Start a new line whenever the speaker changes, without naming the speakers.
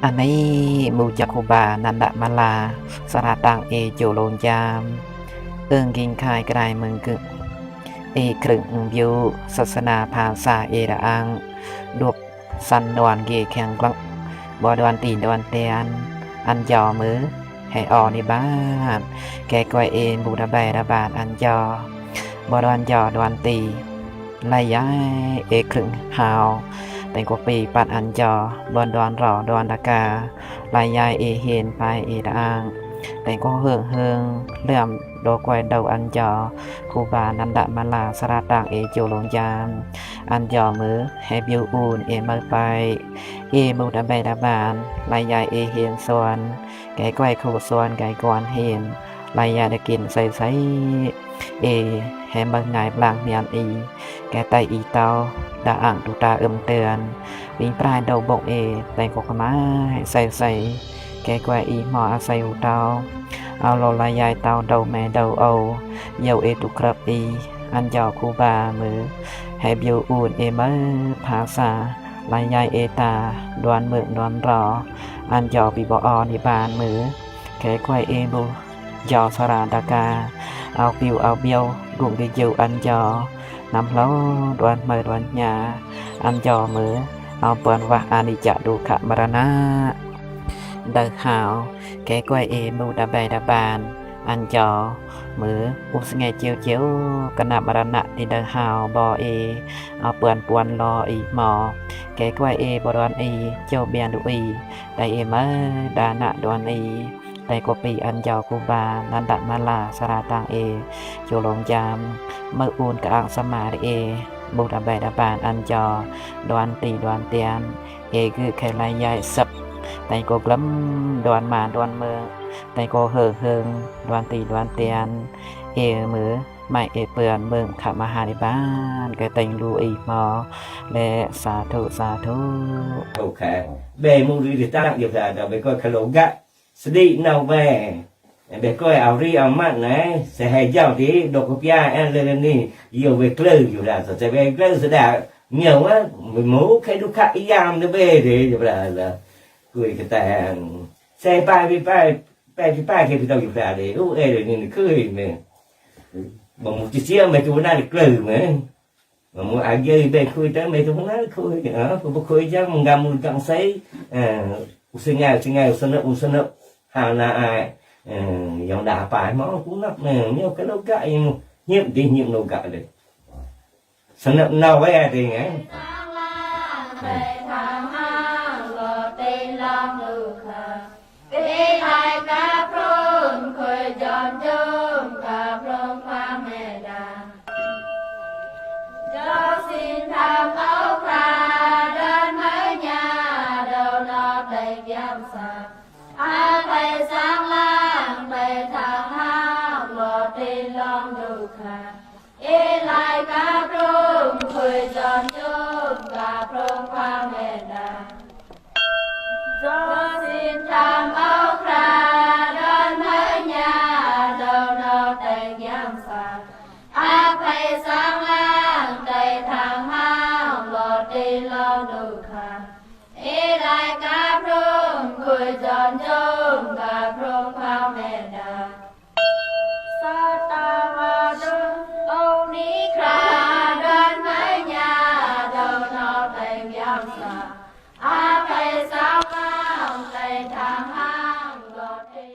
อันนี้มูจักคุบานันดะมาลาสระตังเอโจโลนยามกิงคายกระไดเมืองกึ่งครึ่งบิวศาสนาภาษาเอระอังดวกสันดวนเกแข่งกลังบ่ดวนตีนดวนเตียนอันยอมือให้ออในบ้านแกกวยบูดาใบระบาดอันยอบ่ดวนยอดวนตีไล่ย้ายครึ่งหาวแต่งกว่าปีปัดอันจอบอนดอนรอดอนตะกาลายยายเห็นไประอังแต่งก็เฮืองเลื่อมโดกวยเดาอันจอครูบานันดะมาลาสระต่างโจโลงยามอันจอมือให้บิวอูนมือไปมูดาใบดาบานลายยายเห็นส่วนแก่กวยคู่ส่วนไก่กวนเห็นลายยายได้กินใส่ให้เมืองไงบลางเมียนแกไตเตาดาอ่างตุตาเตือนวิ่งปลายดาวบกแต่งกกมาใส่แกกว่าหมออาศัยเตาเอาโลลายายเตาดาวแม่ดาวเอาเยาตุกรับอันเจ้าคูบามือให้บิวอูนมือภาษาลายายตาดวนเมืองดวนรออันเจ้าปีบอนิบานมือแกกว่าบูยอสราดากาเอาปิวเอาเบียวกลุ่มดิจิวอันจอนำเล้าดวนมือดวนหยาอันจอมือเอาเปิ่นว่าอานิจจดุขะมรณะเดิกหาวแกกวยมูดาใบดาบานอันจอมืออุสไงเจียวกนะมรณะที่เดิกหาวบอเอาเปิ่นปวนรอหมอแกกวยบดวนเจ้าเบียนดุได้มือดานะดวนแต่กว่าปีอันเจ้าคูบานันดะมาลาสระตังโจโลงยามเมื่ออูนกะอังสมาบูดาใบดาบานอันจอดวนตีดวนเตียนคือแค่ลายใหญ่สับแต่ก็กล้ำดวนมาดวนเมืองแต่ก็เฮิงดวนตีดวนเตียนมือไม่เปื่อนเมืองขับมาหาในบ้านแกแต่งดูหมอและสาธุ
โอเคเบมูรีดิตั้งอยู่แต่เราไปก็ขลุ่มกะสติเนาแม่เด็กก็เอารีเอามันนะเสียให้เจ้าที่ดอกกุญแจเลยนี่อยู่ไปกลืออยู่แล้วแต่ไปกลือเสียดายเหนียวว่าหมูใครดูข้ายามด้วยเบ้ดิอยู่แล้วคุยกันแต่ใส่ไปแค่ไปต้องอยู่แล้วดิโอ้เดี๋ยวนี้คุยเนี่ยบางทีเสียไม่ตัวนั้นกลือมั้ยบางอายุไปคุยแต่ไม่ตัวนั้นคุยผมคุยจังมึงกำมือจังใส่อุสงายสนุกหาหน้าdòng đá phải mà cũng nắp này nhiều cái nấu cải nhiệm nấu cải đấy sẵn nắp nào vậy thì nghe
lại cả rung cười giòn chung cả rung qua mẹ đà do xin tham áo kha đơn mới nhà đầu nó đầy giam sạc ác hay sáng lang đầy thằng hao lọt đi lo đủ khả lại cả rung cười giòn chung cả rung qua mẹ đà sa ta va đương ông ní khra đơn mấy nhà đầu nó đầy giam sa a phải sao mang đầy thang hang lọt đi